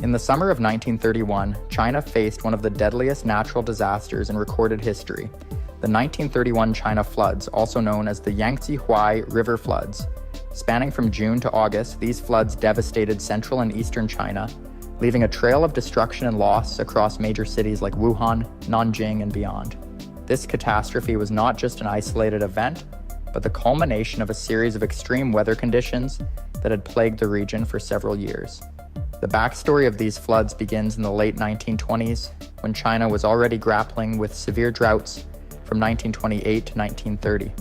In the summer of 1931, China faced one of the deadliest natural disasters in recorded history, the 1931 China floods, also known as the Yangtze-Huai River floods. Spanning from June to August, these floods devastated central and eastern China, leaving a trail of destruction and loss across major cities like Wuhan, Nanjing, and beyond. This catastrophe was not just an isolated event, but the culmination of a series of extreme weather conditions that had plagued the region for several years. The backstory of these floods begins in the late 1920s, when China was already grappling with severe droughts from 1928 to 1930.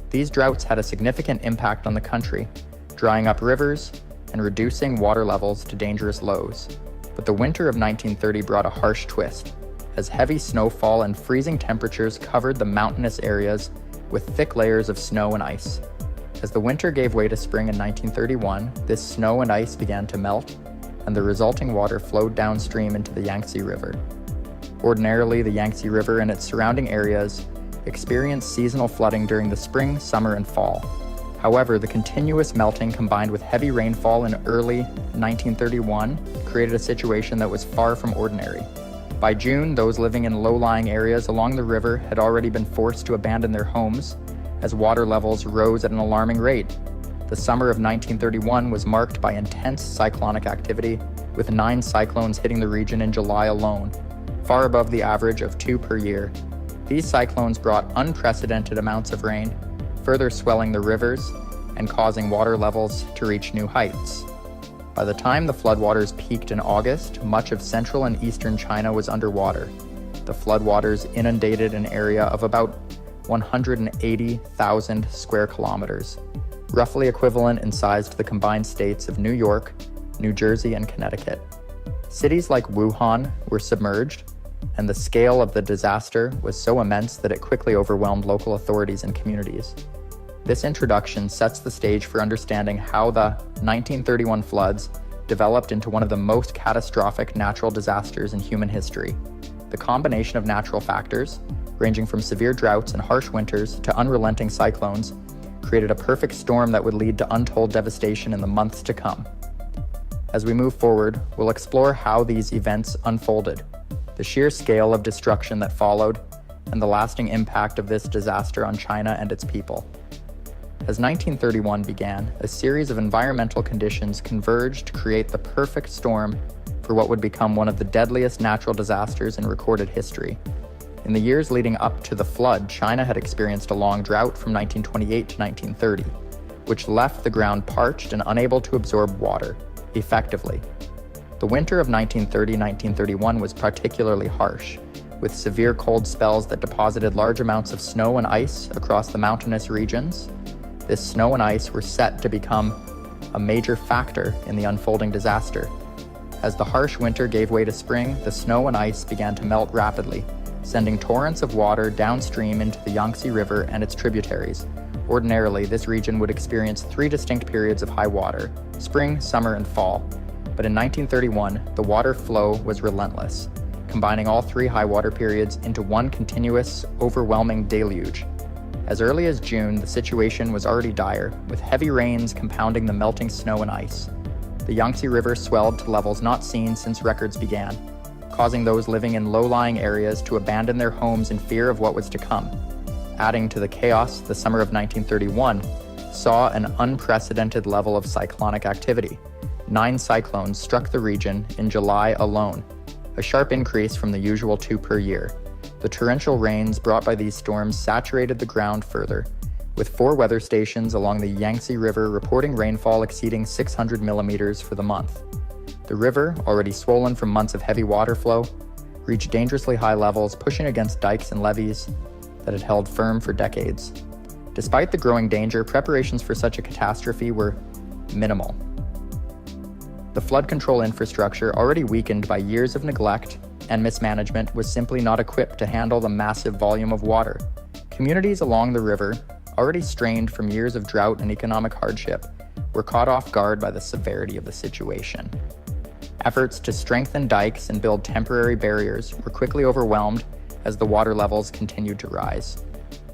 These droughts had a significant impact on the country, drying up rivers and reducing water levels to dangerous lows. But the winter of 1930 brought a harsh twist, as heavy snowfall and freezing temperatures covered the mountainous areas with thick layers of snow and ice. As the winter gave way to spring in 1931, this snow and ice began to melt, and the resulting water flowed downstream into the Yangtze River. Ordinarily, the Yangtze River and its surrounding areas experience seasonal flooding during the spring, summer, and fall. However, the continuous melting combined with heavy rainfall in early 1931 created a situation that was far from ordinary. By June, those living in low-lying areas along the river had already been forced to abandon their homes as water levels rose at an alarming rate. The summer of 1931 was marked by intense cyclonic activity, with 9 cyclones hitting the region in July alone, far above the average of 2 per year. These cyclones brought unprecedented amounts of rain, further swelling the rivers and causing water levels to reach new heights. By the time the floodwaters peaked in August, much of central and eastern China was underwater. The floodwaters inundated an area of about 180,000 square kilometers, roughly equivalent in size to the combined states of New York, New Jersey, and Connecticut. Cities like Wuhan were submerged, and the scale of the disaster was so immense that it quickly overwhelmed local authorities and communities. This introduction sets the stage for understanding how the 1931 floods developed into one of the most catastrophic natural disasters in human history. The combination of natural factors, ranging from severe droughts and harsh winters to unrelenting cyclones, created a perfect storm that would lead to untold devastation in the months to come. As we move forward, we'll explore how these events unfolded, the sheer scale of destruction that followed, and the lasting impact of this disaster on China and its people. As 1931 began, a series of environmental conditions converged to create the perfect storm for what would become one of the deadliest natural disasters in recorded history. In the years leading up to the flood, China had experienced a long drought from 1928 to 1930, which left the ground parched and unable to absorb water effectively. The winter of 1930-1931 was particularly harsh, with severe cold spells that deposited large amounts of snow and ice across the mountainous regions. This snow and ice were set to become a major factor in the unfolding disaster. As the harsh winter gave way to spring, the snow and ice began to melt rapidly, sending torrents of water downstream into the Yangtze River and its tributaries. Ordinarily, this region would experience 3 distinct periods of high water: spring, summer, and fall. But in 1931, the water flow was relentless, combining all 3 high water periods into one continuous, overwhelming deluge. As early as June, the situation was already dire, with heavy rains compounding the melting snow and ice. The Yangtze River swelled to levels not seen since records began, causing those living in low-lying areas to abandon their homes in fear of what was to come. Adding to the chaos, the summer of 1931 saw an unprecedented level of cyclonic activity. 9 cyclones struck the region in July alone, a sharp increase from the usual 2 per year. The torrential rains brought by these storms saturated the ground further, with 4 weather stations along the Yangtze River reporting rainfall exceeding 600 millimeters for the month. The river, already swollen from months of heavy water flow, reached dangerously high levels, pushing against dikes and levees that had held firm for decades. Despite the growing danger, preparations for such a catastrophe were minimal. The flood control infrastructure, already weakened by years of neglect and mismanagement, was simply not equipped to handle the massive volume of water. Communities along the river, already strained from years of drought and economic hardship, were caught off guard by the severity of the situation. Efforts to strengthen dikes and build temporary barriers were quickly overwhelmed as the water levels continued to rise.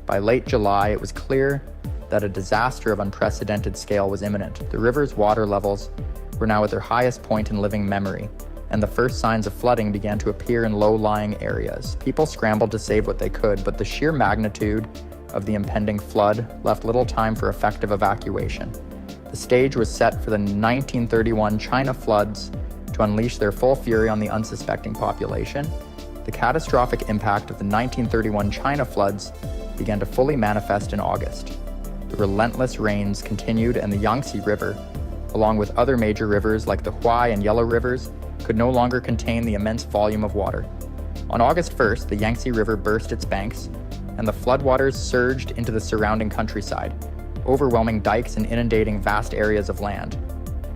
By late July, it was clear that a disaster of unprecedented scale was imminent. The river's water levels were now at their highest point in living memory, and the first signs of flooding began to appear in low-lying areas. People scrambled to save what they could, but the sheer magnitude of the impending flood left little time for effective evacuation. The stage was set for the 1931 China floods to unleash their full fury on the unsuspecting population. The catastrophic impact of the 1931 China floods began to fully manifest in August. The relentless rains continued, and the Yangtze River, along with other major rivers like the Huai and Yellow Rivers, could no longer contain the immense volume of water. On August 1st, the Yangtze River burst its banks, and the floodwaters surged into the surrounding countryside, overwhelming dikes and inundating vast areas of land.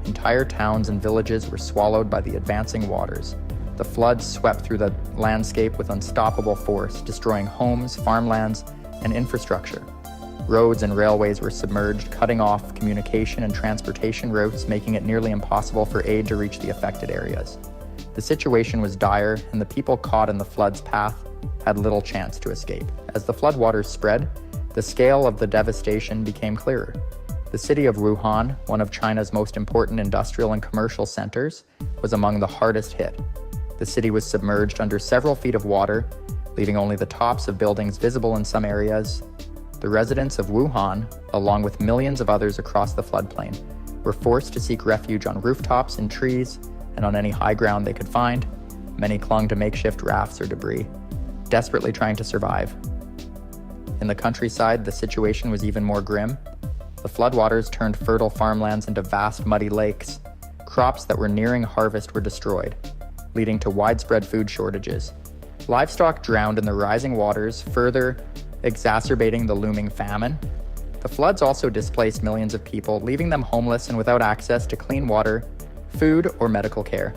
Entire towns and villages were swallowed by the advancing waters. The floods swept through the landscape with unstoppable force, destroying homes, farmlands, and infrastructure. Roads and railways were submerged, cutting off communication and transportation routes, making it nearly impossible for aid to reach the affected areas. The situation was dire, and the people caught in the flood's path had little chance to escape. As the floodwaters spread, the scale of the devastation became clearer. The city of Wuhan, one of China's most important industrial and commercial centers, was among the hardest hit. The city was submerged under several feet of water, leaving only the tops of buildings visible in some areas. The residents of Wuhan, along with millions of others across the floodplain, were forced to seek refuge on rooftops, in trees, and on any high ground they could find. Many clung to makeshift rafts or debris, desperately trying to survive. In the countryside, the situation was even more grim. The floodwaters turned fertile farmlands into vast muddy lakes. Crops that were nearing harvest were destroyed, leading to widespread food shortages. Livestock drowned in the rising waters, further exacerbating the looming famine. The floods also displaced millions of people, leaving them homeless and without access to clean water, food, or medical care.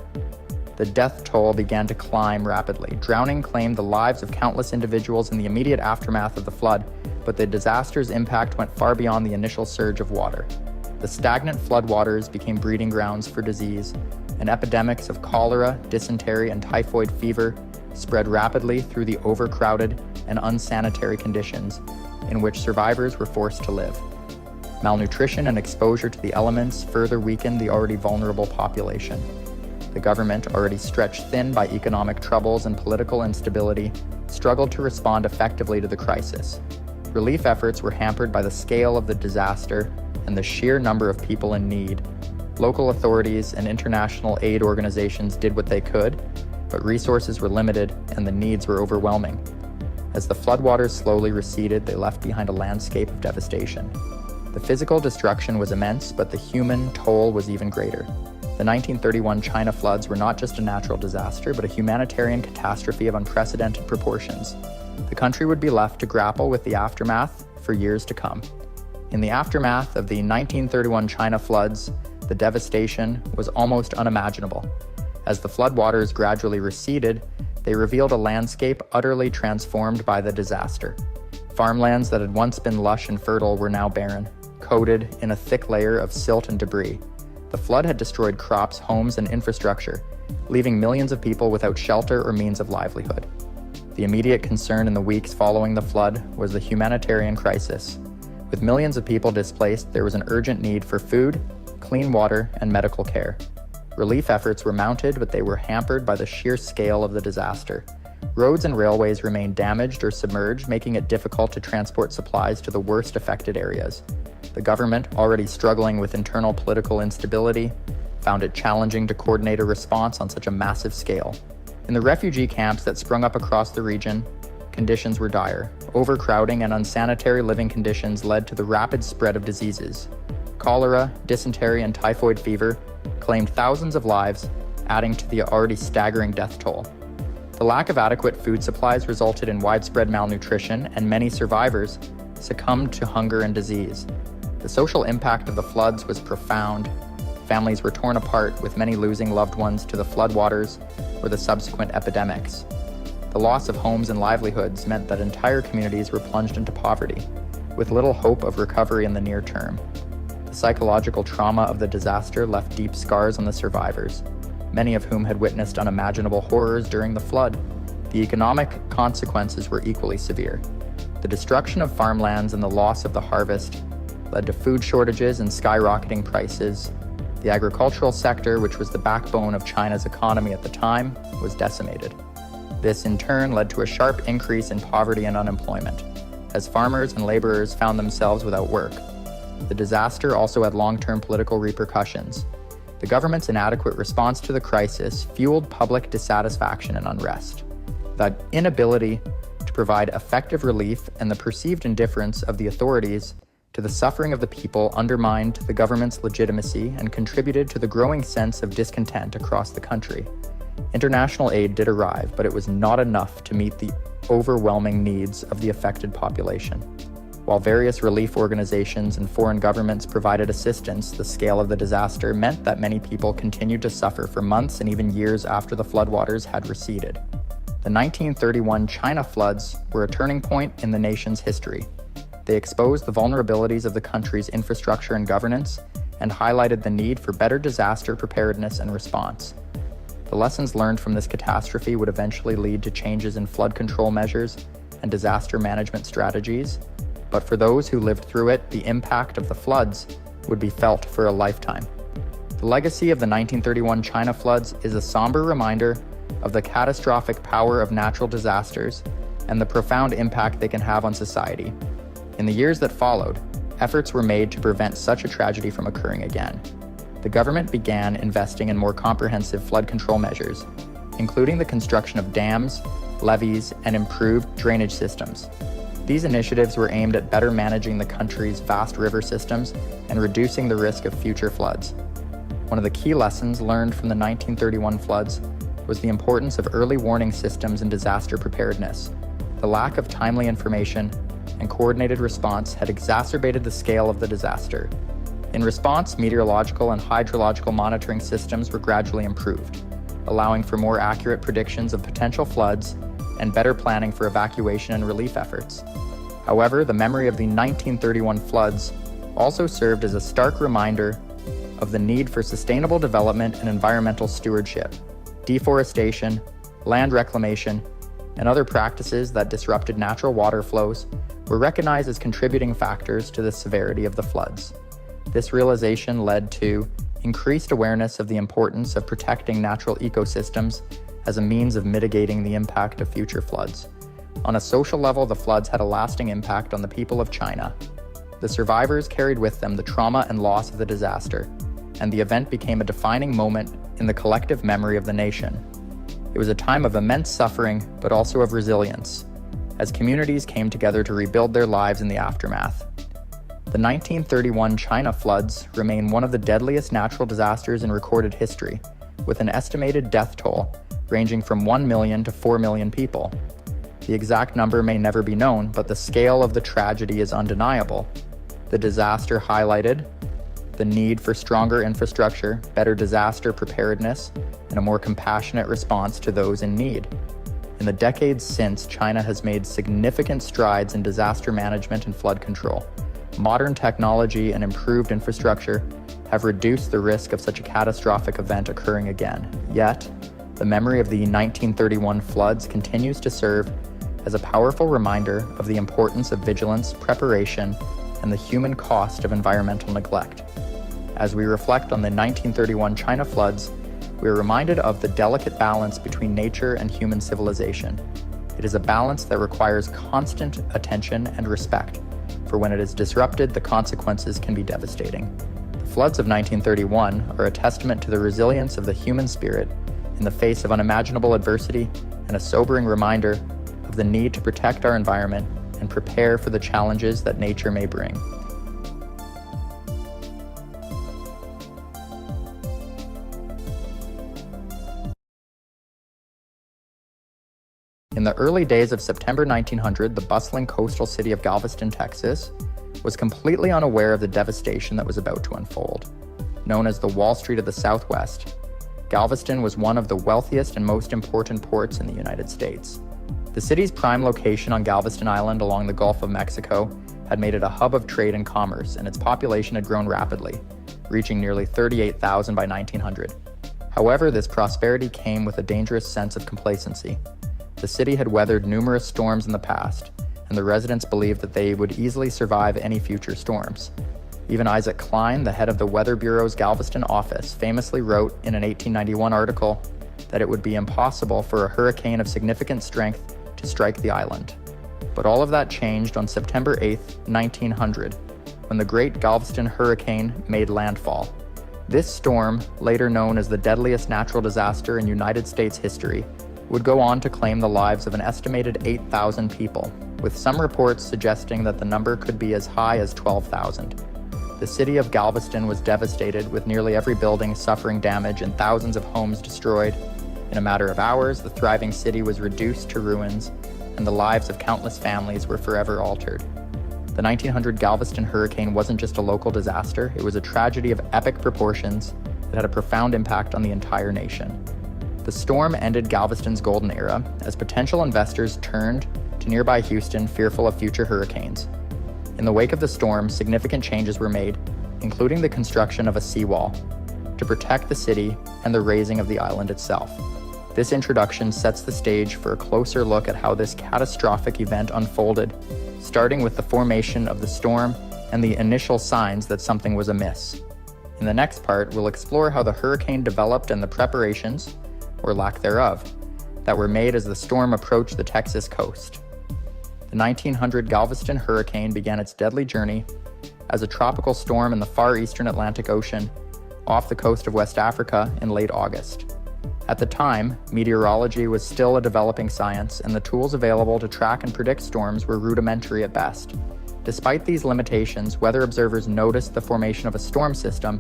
The death toll began to climb rapidly. Drowning claimed the lives of countless individuals in the immediate aftermath of the flood, but the disaster's impact went far beyond the initial surge of water. The stagnant floodwaters became breeding grounds for disease, and epidemics of cholera, dysentery, and typhoid fever spread rapidly through the overcrowded and unsanitary conditions in which survivors were forced to live. Malnutrition and exposure to the elements further weakened the already vulnerable population. The government, already stretched thin by economic troubles and political instability, struggled to respond effectively to the crisis. Relief efforts were hampered by the scale of the disaster and the sheer number of people in need. Local authorities and international aid organizations did what they could, but resources were limited and the needs were overwhelming. As the floodwaters slowly receded, they left behind a landscape of devastation. The physical destruction was immense, but the human toll was even greater. The 1931 China floods were not just a natural disaster, but a humanitarian catastrophe of unprecedented proportions. The country would be left to grapple with the aftermath for years to come. In the aftermath of the 1931 China floods, the devastation was almost unimaginable. As the floodwaters gradually receded, they revealed a landscape utterly transformed by the disaster. Farmlands that had once been lush and fertile were now barren, coated in a thick layer of silt and debris. The flood had destroyed crops, homes, and infrastructure, leaving millions of people without shelter or means of livelihood. The immediate concern in the weeks following the flood was the humanitarian crisis. With millions of people displaced, there was an urgent need for food, clean water, and medical care. Relief efforts were mounted, but they were hampered by the sheer scale of the disaster. Roads and railways remained damaged or submerged, making it difficult to transport supplies to the worst affected areas. The government, already struggling with internal political instability, found it challenging to coordinate a response on such a massive scale. In the refugee camps that sprung up across the region, conditions were dire. Overcrowding and unsanitary living conditions led to the rapid spread of diseases. Cholera, dysentery, and typhoid fever claimed thousands of lives, adding to the already staggering death toll. The lack of adequate food supplies resulted in widespread malnutrition, and many survivors succumbed to hunger and disease. The social impact of the floods was profound. Families were torn apart, with many losing loved ones to the floodwaters or the subsequent epidemics. The loss of homes and livelihoods meant that entire communities were plunged into poverty, with little hope of recovery in the near term. The psychological trauma of the disaster left deep scars on the survivors, many of whom had witnessed unimaginable horrors during the flood. The economic consequences were equally severe. The destruction of farmlands and the loss of the harvest led to food shortages and skyrocketing prices, The agricultural sector, which was the backbone of China's economy at the time, was decimated. This in turn led to a sharp increase in poverty and unemployment, as farmers and laborers found themselves without work. The disaster also had long-term political repercussions. The government's inadequate response to the crisis fueled public dissatisfaction and unrest. The inability to provide effective relief and the perceived indifference of the authorities to the suffering of the people undermined the government's legitimacy and contributed to the growing sense of discontent across the country. International aid did arrive, but it was not enough to meet the overwhelming needs of the affected population. While various relief organizations and foreign governments provided assistance, the scale of the disaster meant that many people continued to suffer for months and even years after the floodwaters had receded. The 1931 China floods were a turning point in the nation's history. They exposed the vulnerabilities of the country's infrastructure and governance and highlighted the need for better disaster preparedness and response. The lessons learned from this catastrophe would eventually lead to changes in flood control measures and disaster management strategies, but for those who lived through it, the impact of the floods would be felt for a lifetime. The legacy of the 1931 China floods is a somber reminder of the catastrophic power of natural disasters and the profound impact they can have on society. In the years that followed, efforts were made to prevent such a tragedy from occurring again. The government began investing in more comprehensive flood control measures, including the construction of dams, levees, and improved drainage systems. These initiatives were aimed at better managing the country's vast river systems and reducing the risk of future floods. One of the key lessons learned from the 1931 floods was the importance of early warning systems in disaster preparedness. The lack of timely information and coordinated response had exacerbated the scale of the disaster. In response, meteorological and hydrological monitoring systems were gradually improved, allowing for more accurate predictions of potential floods and better planning for evacuation and relief efforts. However, the memory of the 1931 floods also served as a stark reminder of the need for sustainable development and environmental stewardship. Deforestation, land reclamation, and other practices that disrupted natural water flows were recognized as contributing factors to the severity of the floods. This realization led to increased awareness of the importance of protecting natural ecosystems as a means of mitigating the impact of future floods. On a social level, the floods had a lasting impact on the people of China. The survivors carried with them the trauma and loss of the disaster, and the event became a defining moment in the collective memory of the nation. It was a time of immense suffering, but also of resilience, as communities came together to rebuild their lives in the aftermath. The 1931 China floods remain one of the deadliest natural disasters in recorded history, with an estimated death toll ranging from 1 million to 4 million people. The exact number may never be known, but the scale of the tragedy is undeniable. The disaster highlighted the need for stronger infrastructure, better disaster preparedness, and a more compassionate response to those in need. In the decades since, China has made significant strides in disaster management and flood control. Modern technology and improved infrastructure have reduced the risk of such a catastrophic event occurring again. Yet, the memory of the 1931 floods continues to serve as a powerful reminder of the importance of vigilance, preparation, and the human cost of environmental neglect. As we reflect on the 1931 China floods, we are reminded of the delicate balance between nature and human civilization. It is a balance that requires constant attention and respect, for when it is disrupted, the consequences can be devastating. The floods of 1931 are a testament to the resilience of the human spirit in the face of unimaginable adversity and a sobering reminder of the need to protect our environment and prepare for the challenges that nature may bring. In the early days of September 1900, the bustling coastal city of Galveston, Texas, was completely unaware of the devastation that was about to unfold. Known as the Wall Street of the Southwest, Galveston was one of the wealthiest and most important ports in the United States. The city's prime location on Galveston Island along the Gulf of Mexico had made it a hub of trade and commerce, and its population had grown rapidly, reaching nearly 38,000 by 1900. However, this prosperity came with a dangerous sense of complacency. The city had weathered numerous storms in the past, and the residents believed that they would easily survive any future storms. Even Isaac Klein, the head of the Weather Bureau's Galveston office, famously wrote in an 1891 article that it would be impossible for a hurricane of significant strength to strike the island. But all of that changed on September 8, 1900, when the Great Galveston Hurricane made landfall. This storm, later known as the deadliest natural disaster in United States history, would go on to claim the lives of an estimated 8,000 people, with some reports suggesting that the number could be as high as 12,000. The city of Galveston was devastated, with nearly every building suffering damage and thousands of homes destroyed. In a matter of hours, the thriving city was reduced to ruins, and the lives of countless families were forever altered. The 1900 Galveston hurricane wasn't just a local disaster, it was a tragedy of epic proportions that had a profound impact on the entire nation. The storm ended Galveston's golden era as potential investors turned to nearby Houston, fearful of future hurricanes. In the wake of the storm, significant changes were made, including the construction of a seawall to protect the city and the raising of the island itself. This introduction sets the stage for a closer look at how this catastrophic event unfolded, starting with the formation of the storm and the initial signs that something was amiss. In the next part, we'll explore how the hurricane developed and the preparations, or lack thereof, that were made as the storm approached the Texas coast. The 1900 Galveston hurricane began its deadly journey as a tropical storm in the far eastern Atlantic Ocean off the coast of West Africa in late August. At the time, meteorology was still a developing science, and the tools available to track and predict storms were rudimentary at best. Despite these limitations, weather observers noticed the formation of a storm system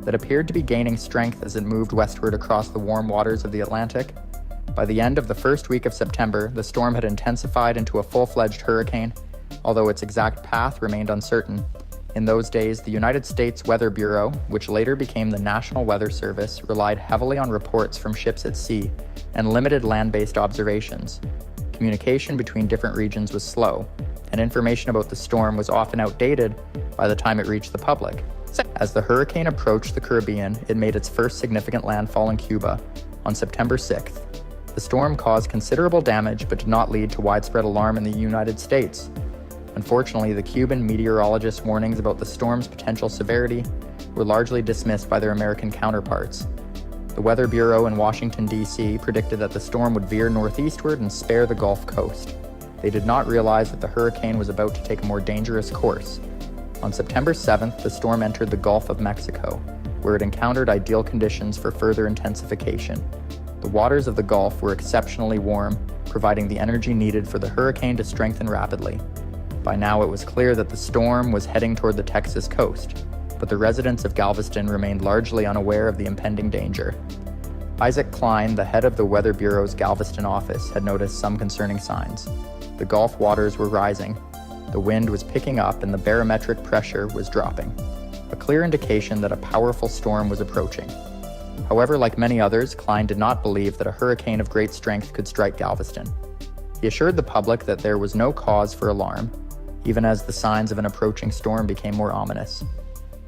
that appeared to be gaining strength as it moved westward across the warm waters of the Atlantic. By the end of the first week of September, the storm had intensified into a full-fledged hurricane, although its exact path remained uncertain. In those days, the United States Weather Bureau, which later became the National Weather Service, relied heavily on reports from ships at sea and limited land-based observations. Communication between different regions was slow, and information about the storm was often outdated by the time it reached the public. As the hurricane approached the Caribbean, it made its first significant landfall in Cuba on September 6th. The storm caused considerable damage but did not lead to widespread alarm in the United States. Unfortunately, the Cuban meteorologists' warnings about the storm's potential severity were largely dismissed by their American counterparts. The Weather Bureau in Washington, D.C. predicted that the storm would veer northeastward and spare the Gulf Coast. They did not realize that the hurricane was about to take a more dangerous course. On September 7th, the storm entered the Gulf of Mexico, where it encountered ideal conditions for further intensification. The waters of the Gulf were exceptionally warm, providing the energy needed for the hurricane to strengthen rapidly. By now, it was clear that the storm was heading toward the Texas coast, but the residents of Galveston remained largely unaware of the impending danger. Isaac Klein, the head of the Weather Bureau's Galveston office, had noticed some concerning signs. The Gulf waters were rising, the wind was picking up, and the barometric pressure was dropping, a clear indication that a powerful storm was approaching. However, like many others, Klein did not believe that a hurricane of great strength could strike Galveston. He assured the public that there was no cause for alarm, even as the signs of an approaching storm became more ominous.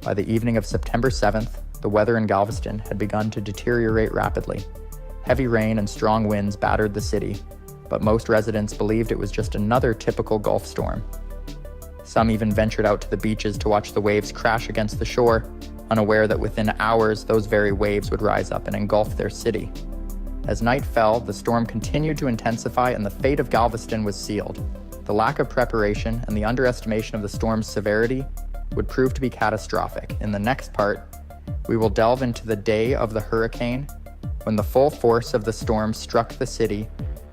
By the evening of September 7th, the weather in Galveston had begun to deteriorate rapidly. Heavy rain and strong winds battered the city, but most residents believed it was just another typical Gulf storm. Some even ventured out to the beaches to watch the waves crash against the shore, unaware that within hours those very waves would rise up and engulf their city. As night fell, the storm continued to intensify and the fate of Galveston was sealed. The lack of preparation and the underestimation of the storm's severity would prove to be catastrophic. In the next part, we will delve into the day of the hurricane, when the full force of the storm struck the city,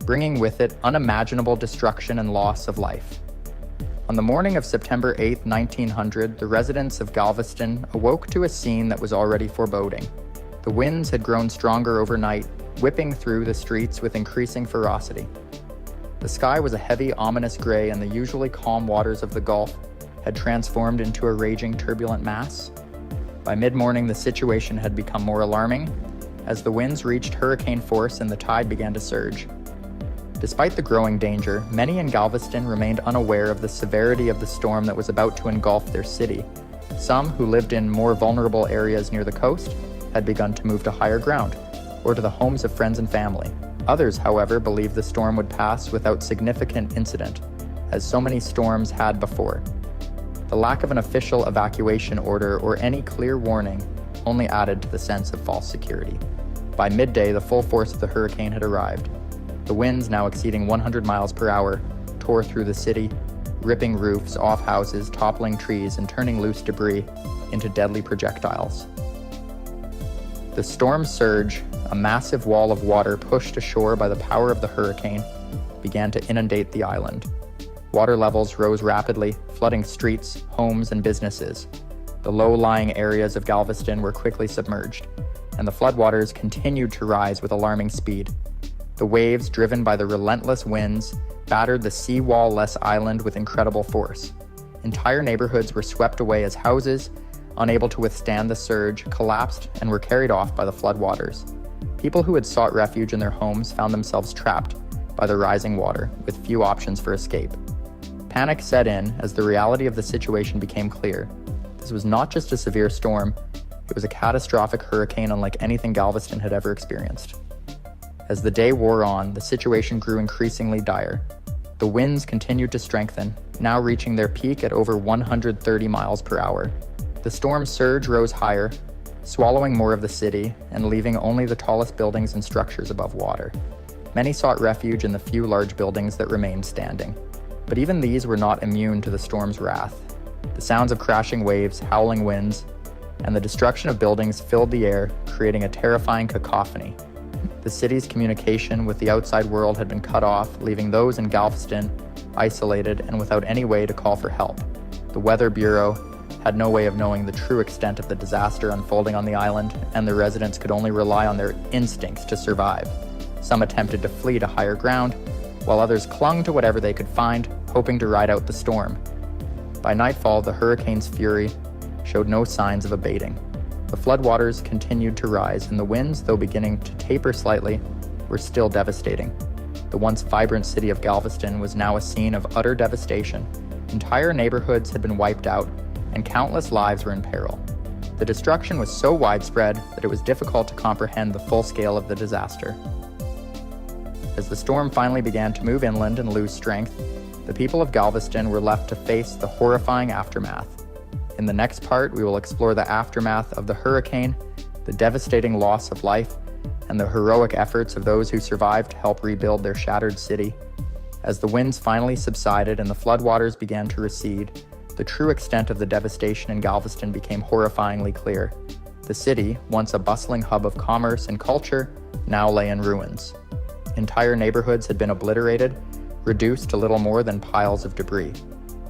bringing with it unimaginable destruction and loss of life. On the morning of September 8, 1900, the residents of Galveston awoke to a scene that was already foreboding. The winds had grown stronger overnight, whipping through the streets with increasing ferocity. The sky was a heavy, ominous gray, and the usually calm waters of the Gulf had transformed into a raging, turbulent mass. By mid-morning, the situation had become more alarming, as the winds reached hurricane force and the tide began to surge. Despite the growing danger, many in Galveston remained unaware of the severity of the storm that was about to engulf their city. Some, who lived in more vulnerable areas near the coast, had begun to move to higher ground, or to the homes of friends and family. Others, however, believed the storm would pass without significant incident, as so many storms had before. The lack of an official evacuation order or any clear warning only added to the sense of false security. By midday, the full force of the hurricane had arrived. The winds, now exceeding 100 miles per hour, tore through the city, ripping roofs off houses, toppling trees, and turning loose debris into deadly projectiles. The storm's surge, a massive wall of water pushed ashore by the power of the hurricane, began to inundate the island. Water levels rose rapidly, flooding streets, homes, and businesses. The low-lying areas of Galveston were quickly submerged, and the floodwaters continued to rise with alarming speed. The waves, driven by the relentless winds, battered the seawall-less island with incredible force. Entire neighborhoods were swept away as houses, unable to withstand the surge, collapsed and were carried off by the floodwaters. People who had sought refuge in their homes found themselves trapped by the rising water, with few options for escape. Panic set in as the reality of the situation became clear. This was not just a severe storm, it was a catastrophic hurricane unlike anything Galveston had ever experienced. As the day wore on, the situation grew increasingly dire. The winds continued to strengthen, now reaching their peak at over 130 miles per hour. The storm's surge rose higher, swallowing more of the city and leaving only the tallest buildings and structures above water. Many sought refuge in the few large buildings that remained standing. But even these were not immune to the storm's wrath. The sounds of crashing waves, howling winds, and the destruction of buildings filled the air, creating a terrifying cacophony. The city's communication with the outside world had been cut off, leaving those in Galveston isolated and without any way to call for help. The Weather Bureau had no way of knowing the true extent of the disaster unfolding on the island, and the residents could only rely on their instincts to survive. Some attempted to flee to higher ground, while others clung to whatever they could find, hoping to ride out the storm. By nightfall, the hurricane's fury showed no signs of abating. The floodwaters continued to rise, and the winds, though beginning to taper slightly, were still devastating. The once vibrant city of Galveston was now a scene of utter devastation. Entire neighborhoods had been wiped out, and countless lives were in peril. The destruction was so widespread that it was difficult to comprehend the full scale of the disaster. As the storm finally began to move inland and lose strength, the people of Galveston were left to face the horrifying aftermath. In the next part, we will explore the aftermath of the hurricane, the devastating loss of life, and the heroic efforts of those who survived to help rebuild their shattered city. As the winds finally subsided and the floodwaters began to recede, the true extent of the devastation in Galveston became horrifyingly clear. The city, once a bustling hub of commerce and culture, now lay in ruins. Entire neighborhoods had been obliterated, reduced to little more than piles of debris.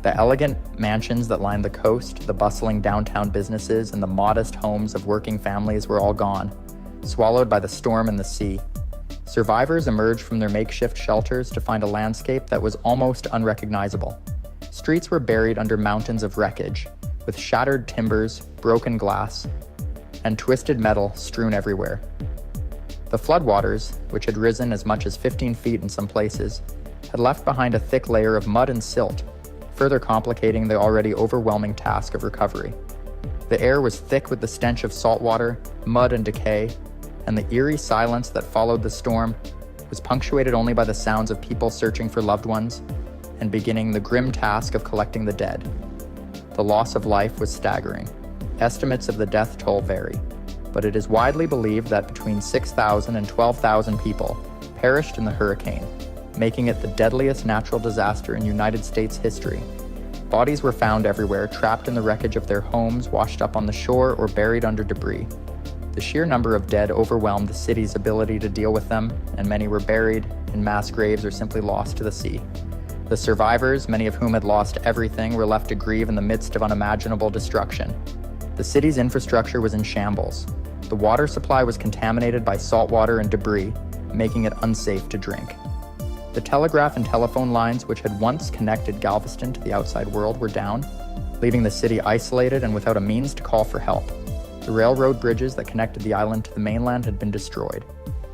The elegant mansions that lined the coast, the bustling downtown businesses, and the modest homes of working families were all gone, swallowed by the storm and the sea. Survivors emerged from their makeshift shelters to find a landscape that was almost unrecognizable. Streets were buried under mountains of wreckage, with shattered timbers, broken glass, and twisted metal strewn everywhere. The floodwaters, which had risen as much as 15 feet in some places, had left behind a thick layer of mud and silt, further complicating the already overwhelming task of recovery. The air was thick with the stench of salt water, mud, and decay, and the eerie silence that followed the storm was punctuated only by the sounds of people searching for loved ones and beginning the grim task of collecting the dead. The loss of life was staggering. Estimates of the death toll vary, but it is widely believed that between 6,000 and 12,000 people perished in the hurricane, making it the deadliest natural disaster in United States history. Bodies were found everywhere, trapped in the wreckage of their homes, washed up on the shore, or buried under debris. The sheer number of dead overwhelmed the city's ability to deal with them, and many were buried in mass graves or simply lost to the sea. The survivors, many of whom had lost everything, were left to grieve in the midst of unimaginable destruction. The city's infrastructure was in shambles. The water supply was contaminated by salt water and debris, making it unsafe to drink. The telegraph and telephone lines, which had once connected Galveston to the outside world, were down, leaving the city isolated and without a means to call for help. The railroad bridges that connected the island to the mainland had been destroyed,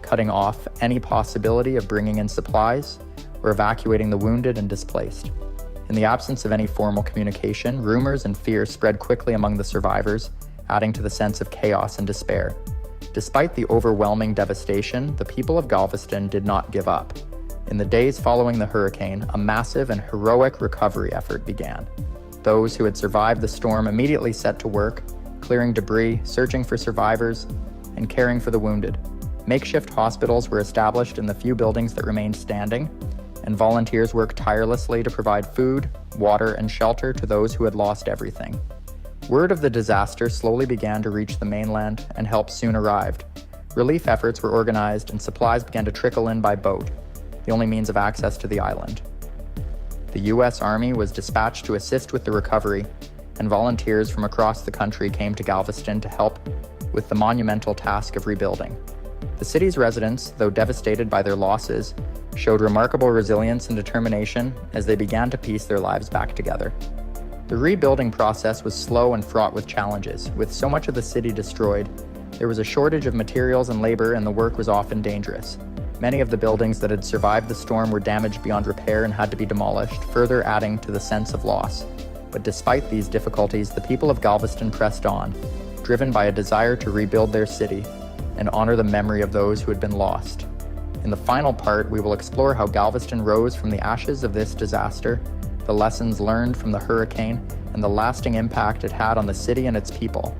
cutting off any possibility of bringing in supplies or evacuating the wounded and displaced. In the absence of any formal communication, rumors and fear spread quickly among the survivors, adding to the sense of chaos and despair. Despite the overwhelming devastation, the people of Galveston did not give up. In the days following the hurricane, a massive and heroic recovery effort began. Those who had survived the storm immediately set to work, clearing debris, searching for survivors, and caring for the wounded. Makeshift hospitals were established in the few buildings that remained standing, and volunteers worked tirelessly to provide food, water, and shelter to those who had lost everything. Word of the disaster slowly began to reach the mainland, and help soon arrived. Relief efforts were organized, and supplies began to trickle in by boat, the only means of access to the island. The U.S. Army was dispatched to assist with the recovery, and volunteers from across the country came to Galveston to help with the monumental task of rebuilding. The city's residents, though devastated by their losses, showed remarkable resilience and determination as they began to piece their lives back together. The rebuilding process was slow and fraught with challenges. With so much of the city destroyed, there was a shortage of materials and labor, and the work was often dangerous. Many of the buildings that had survived the storm were damaged beyond repair and had to be demolished, further adding to the sense of loss. But despite these difficulties, the people of Galveston pressed on, driven by a desire to rebuild their city and honor the memory of those who had been lost. In the final part, we will explore how Galveston rose from the ashes of this disaster, the lessons learned from the hurricane, and the lasting impact it had on the city and its people.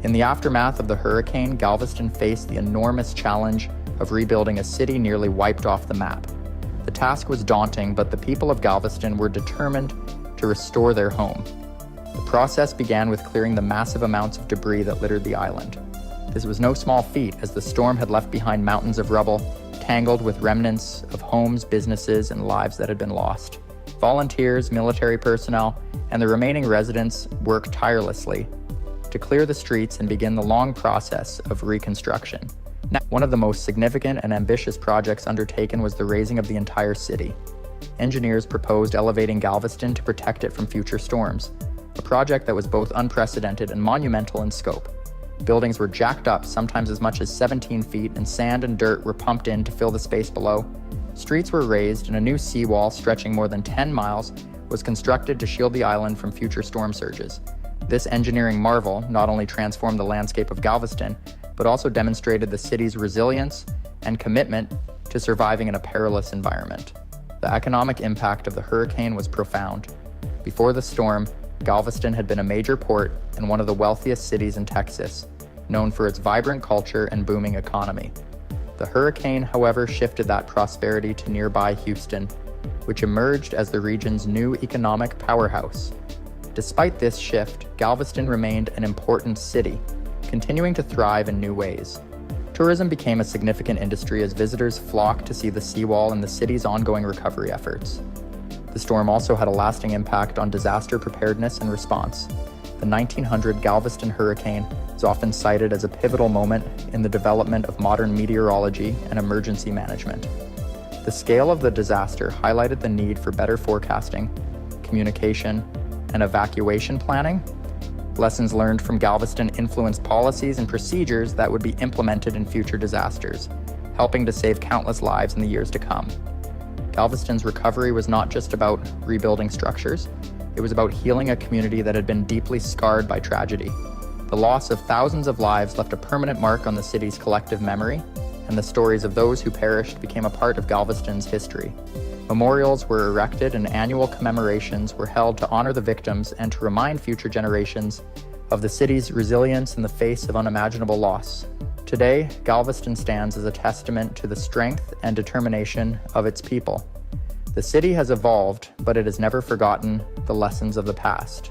In the aftermath of the hurricane, Galveston faced the enormous challenge of rebuilding a city nearly wiped off the map. The task was daunting, but the people of Galveston were determined to restore their home. The process began with clearing the massive amounts of debris that littered the island. This was no small feat, as the storm had left behind mountains of rubble, tangled with remnants of homes, businesses, and lives that had been lost. Volunteers, military personnel, and the remaining residents worked tirelessly to clear the streets and begin the long process of reconstruction. Now, one of the most significant and ambitious projects undertaken was the raising of the entire city. Engineers proposed elevating Galveston to protect it from future storms, a project that was both unprecedented and monumental in scope. Buildings were jacked up, sometimes as much as 17 feet, and sand and dirt were pumped in to fill the space below. Streets were raised, and a new seawall stretching more than 10 miles was constructed to shield the island from future storm surges. This engineering marvel not only transformed the landscape of Galveston, but also demonstrated the city's resilience and commitment to surviving in a perilous environment. The economic impact of the hurricane was profound. Before the storm, Galveston had been a major port and one of the wealthiest cities in Texas, known for its vibrant culture and booming economy. The hurricane, however, shifted that prosperity to nearby Houston, which emerged as the region's new economic powerhouse. Despite this shift, Galveston remained an important city, continuing to thrive in new ways. Tourism became a significant industry as visitors flocked to see the seawall and the city's ongoing recovery efforts. The storm also had a lasting impact on disaster preparedness and response. The 1900 Galveston hurricane is often cited as a pivotal moment in the development of modern meteorology and emergency management. The scale of the disaster highlighted the need for better forecasting, communication, and evacuation planning. Lessons learned from Galveston influenced policies and procedures that would be implemented in future disasters, helping to save countless lives in the years to come. Galveston's recovery was not just about rebuilding structures, it was about healing a community that had been deeply scarred by tragedy. The loss of thousands of lives left a permanent mark on the city's collective memory, and the stories of those who perished became a part of Galveston's history. Memorials were erected and annual commemorations were held to honor the victims and to remind future generations of the city's resilience in the face of unimaginable loss. Today, Galveston stands as a testament to the strength and determination of its people. The city has evolved, but it has never forgotten the lessons of the past.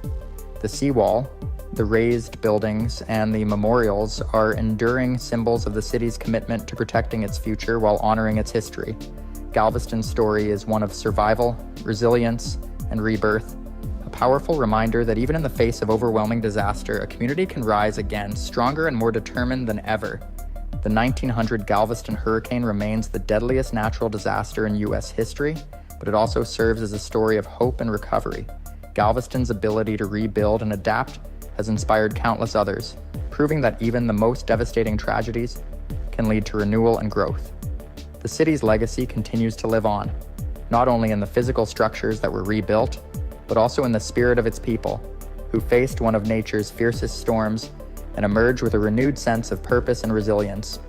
The seawall, the raised buildings, and the memorials are enduring symbols of the city's commitment to protecting its future while honoring its history. Galveston's story is one of survival, resilience, and rebirth, a powerful reminder that even in the face of overwhelming disaster, a community can rise again, stronger and more determined than ever. The 1900 Galveston hurricane remains the deadliest natural disaster in U.S. history, but it also serves as a story of hope and recovery. Galveston's ability to rebuild and adapt has inspired countless others, proving that even the most devastating tragedies can lead to renewal and growth. The city's legacy continues to live on, not only in the physical structures that were rebuilt, but also in the spirit of its people, who faced one of nature's fiercest storms and emerged with a renewed sense of purpose and resilience.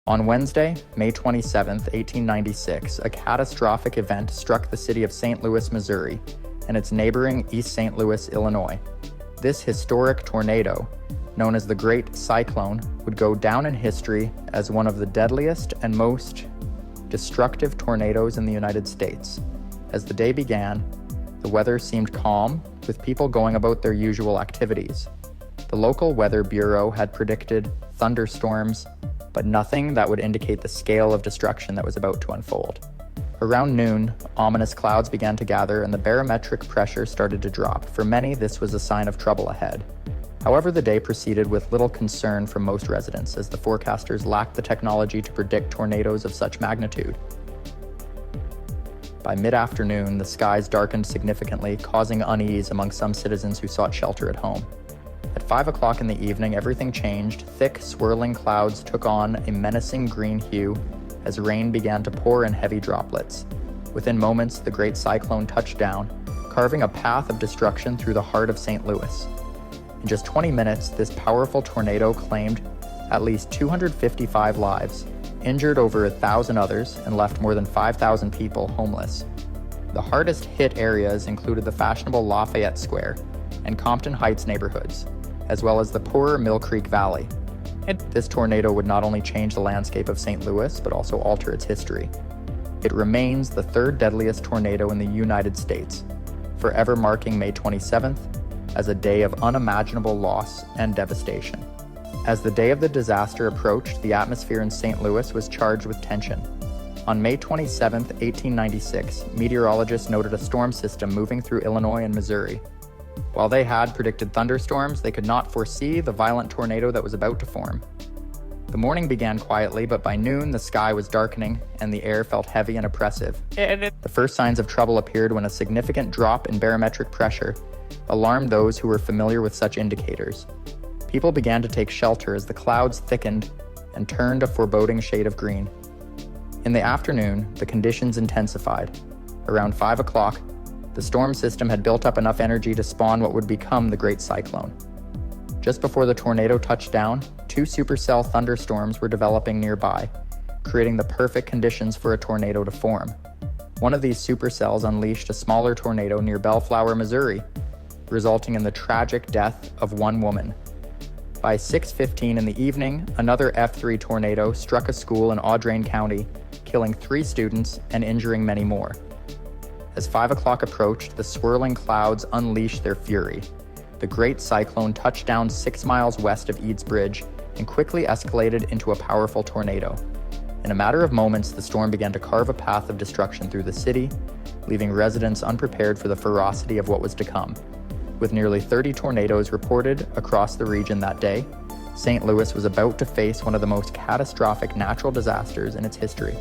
On Wednesday, May 27, 1896, a catastrophic event struck the city of St. Louis, Missouri, and its neighboring East St. Louis, Illinois. This historic tornado, known as the Great Cyclone, would go down in history as one of the deadliest and most destructive tornadoes in the United States. As the day began, the weather seemed calm, with people going about their usual activities. The local weather bureau had predicted thunderstorms, but nothing that would indicate the scale of destruction that was about to unfold. Around noon, ominous clouds began to gather and the barometric pressure started to drop. For many, this was a sign of trouble ahead. However, the day proceeded with little concern from most residents, as the forecasters lacked the technology to predict tornadoes of such magnitude. By mid-afternoon, the skies darkened significantly, causing unease among some citizens who sought shelter at home. At 5 o'clock in the evening, everything changed. Thick, swirling clouds took on a menacing green hue as rain began to pour in heavy droplets. Within moments, the Great Cyclone touched down, carving a path of destruction through the heart of St. Louis. In just 20 minutes, this powerful tornado claimed at least 255 lives, injured over 1,000 others, and left more than 5,000 people homeless. The hardest hit areas included the fashionable Lafayette Square and Compton Heights neighborhoods, as well as the poorer Mill Creek Valley. This tornado would not only change the landscape of St. Louis, but also alter its history. It remains the third deadliest tornado in the United States, forever marking May 27th as a day of unimaginable loss and devastation. As the day of the disaster approached, the atmosphere in St. Louis was charged with tension. On May 27, 1896, meteorologists noted a storm system moving through Illinois and Missouri. While they had predicted thunderstorms, they could not foresee the violent tornado that was about to form. The morning began quietly, but by noon the sky was darkening and the air felt heavy and oppressive. The first signs of trouble appeared when a significant drop in barometric pressure alarmed those who were familiar with such indicators. People began to take shelter as the clouds thickened and turned a foreboding shade of green. In the afternoon, the conditions intensified. Around 5 o'clock, the storm system had built up enough energy to spawn what would become the Great Cyclone. Just before the tornado touched down, 2 supercell thunderstorms were developing nearby, creating the perfect conditions for a tornado to form. One of these supercells unleashed a smaller tornado near Bellflower, Missouri, resulting in the tragic death of one woman. By 6:15 in the evening, another F3 tornado struck a school in Audrain County, killing 3 students and injuring many more. As 5 o'clock approached, the swirling clouds unleashed their fury. The Great Cyclone touched down 6 miles west of Eads Bridge and quickly escalated into a powerful tornado. In a matter of moments, the storm began to carve a path of destruction through the city, leaving residents unprepared for the ferocity of what was to come. With nearly 30 tornadoes reported across the region that day, St. Louis was about to face one of the most catastrophic natural disasters in its history.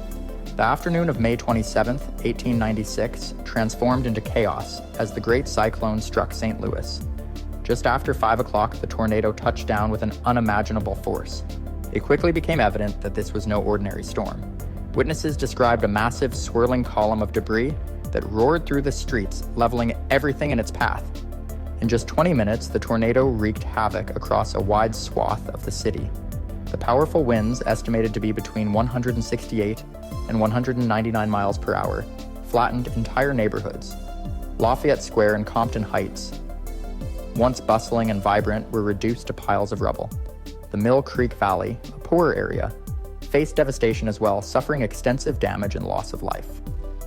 The afternoon of May 27, 1896, transformed into chaos as the Great Cyclone struck St. Louis. Just after 5 o'clock, the tornado touched down with an unimaginable force. It quickly became evident that this was no ordinary storm. Witnesses described a massive, swirling column of debris that roared through the streets, leveling everything in its path. In just 20 minutes, the tornado wreaked havoc across a wide swath of the city. The powerful winds, estimated to be between 168 and 199 miles per hour, flattened entire neighborhoods. Lafayette Square and Compton Heights, once bustling and vibrant, were reduced to piles of rubble. The Mill Creek Valley, a poorer area, faced devastation as well, suffering extensive damage and loss of life.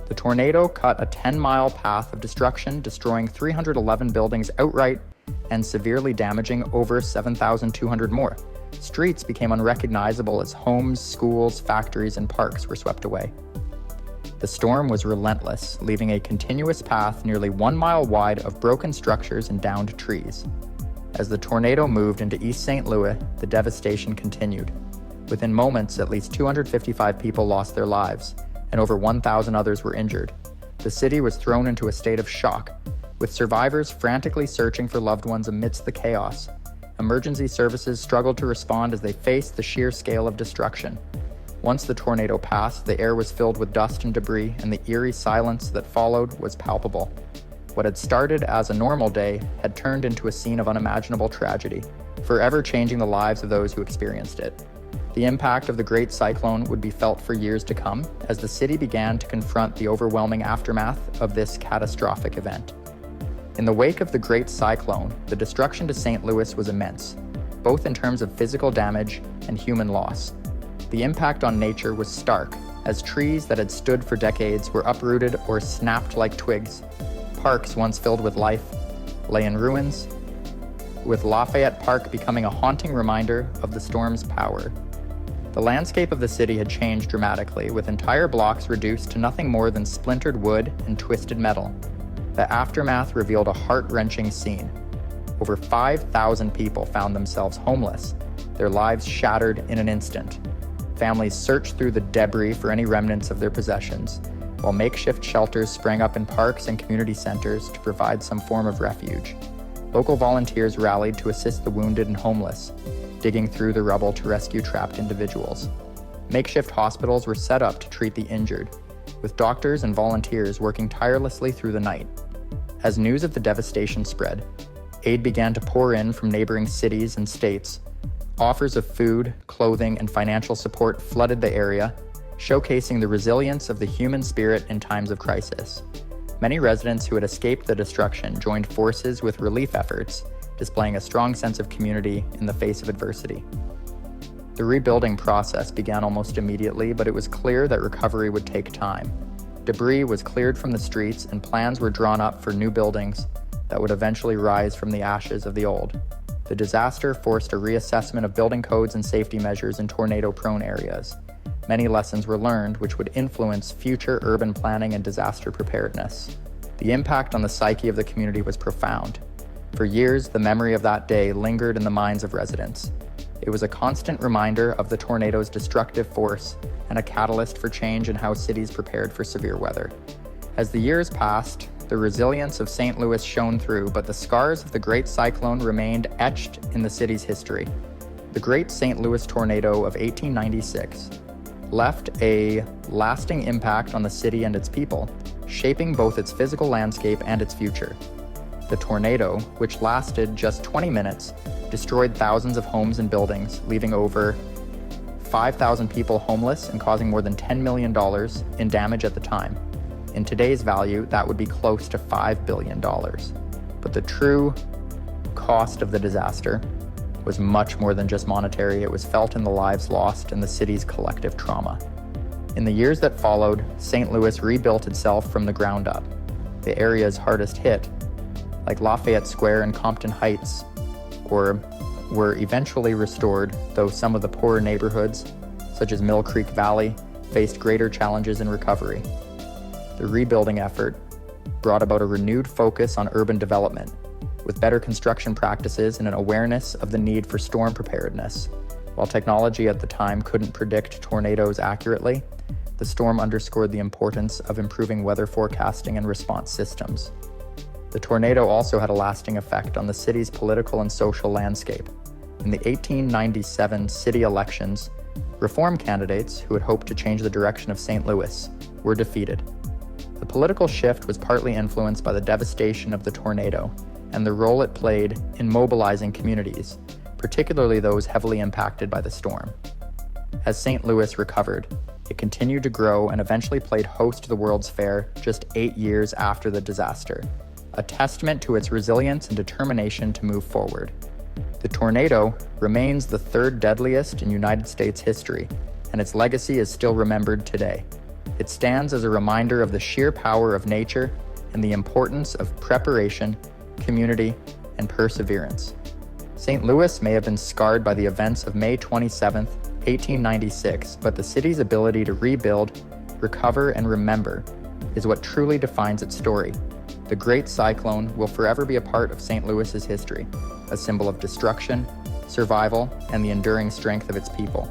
The tornado cut a 10-mile path of destruction, destroying 311 buildings outright and severely damaging over 7,200 more. Streets became unrecognizable as homes, schools, factories, and parks were swept away. The storm was relentless, leaving a continuous path nearly 1 mile wide of broken structures and downed trees. As the tornado moved into East St. Louis, the devastation continued. Within moments, at least 255 people lost their lives, and over 1,000 others were injured. The city was thrown into a state of shock, with survivors frantically searching for loved ones amidst the chaos. Emergency services struggled to respond as they faced the sheer scale of destruction. Once the tornado passed, the air was filled with dust and debris, and the eerie silence that followed was palpable. What had started as a normal day had turned into a scene of unimaginable tragedy, forever changing the lives of those who experienced it. The impact of the Great Cyclone would be felt for years to come as the city began to confront the overwhelming aftermath of this catastrophic event. In the wake of the Great Cyclone, the destruction to St. Louis was immense, both in terms of physical damage and human loss. The impact on nature was stark, as trees that had stood for decades were uprooted or snapped like twigs. Parks once filled with life lay in ruins, with Lafayette Park becoming a haunting reminder of the storm's power. The landscape of the city had changed dramatically, with entire blocks reduced to nothing more than splintered wood and twisted metal. The aftermath revealed a heart-wrenching scene. Over 5,000 people found themselves homeless, their lives shattered in an instant. Families searched through the debris for any remnants of their possessions, while makeshift shelters sprang up in parks and community centers to provide some form of refuge. Local volunteers rallied to assist the wounded and homeless, digging through the rubble to rescue trapped individuals. Makeshift hospitals were set up to treat the injured, with doctors and volunteers working tirelessly through the night. As news of the devastation spread, aid began to pour in from neighboring cities and states. Offers of food, clothing, and financial support flooded the area, showcasing the resilience of the human spirit in times of crisis. Many residents who had escaped the destruction joined forces with relief efforts, displaying a strong sense of community in the face of adversity. The rebuilding process began almost immediately, but it was clear that recovery would take time. Debris was cleared from the streets and plans were drawn up for new buildings that would eventually rise from the ashes of the old. The disaster forced a reassessment of building codes and safety measures in tornado-prone areas. Many lessons were learned, which would influence future urban planning and disaster preparedness. The impact on the psyche of the community was profound. For years, the memory of that day lingered in the minds of residents. It was a constant reminder of the tornado's destructive force and a catalyst for change in how cities prepared for severe weather. As the years passed, the resilience of St. Louis shone through, but the scars of the Great Cyclone remained etched in the city's history. The Great St. Louis Tornado of 1896 left a lasting impact on the city and its people, shaping both its physical landscape and its future. The tornado, which lasted just 20 minutes, destroyed thousands of homes and buildings, leaving over 5,000 people homeless and causing more than $10 million in damage at the time. In today's value, that would be close to $5 billion. But the true cost of the disaster was much more than just monetary. It was felt in the lives lost and the city's collective trauma. In the years that followed, St. Louis rebuilt itself from the ground up. The areas hardest hit, like Lafayette Square and Compton Heights, were eventually restored, though some of the poorer neighborhoods, such as Mill Creek Valley, faced greater challenges in recovery. The rebuilding effort brought about a renewed focus on urban development, with better construction practices and an awareness of the need for storm preparedness. While technology at the time couldn't predict tornadoes accurately, the storm underscored the importance of improving weather forecasting and response systems. The tornado also had a lasting effect on the city's political and social landscape. In the 1897 city elections, reform candidates who had hoped to change the direction of St. Louis were defeated. The political shift was partly influenced by the devastation of the tornado and the role it played in mobilizing communities, particularly those heavily impacted by the storm. As St. Louis recovered, it continued to grow and eventually played host to the World's Fair just 8 years after the disaster, a testament to its resilience and determination to move forward. The tornado remains the third deadliest in United States history, and its legacy is still remembered today. It stands as a reminder of the sheer power of nature and the importance of preparation, community, and perseverance. St. Louis may have been scarred by the events of May 27, 1896, but the city's ability to rebuild, recover, and remember is what truly defines its story. The Great Cyclone will forever be a part of St. Louis's history, a symbol of destruction, survival, and the enduring strength of its people.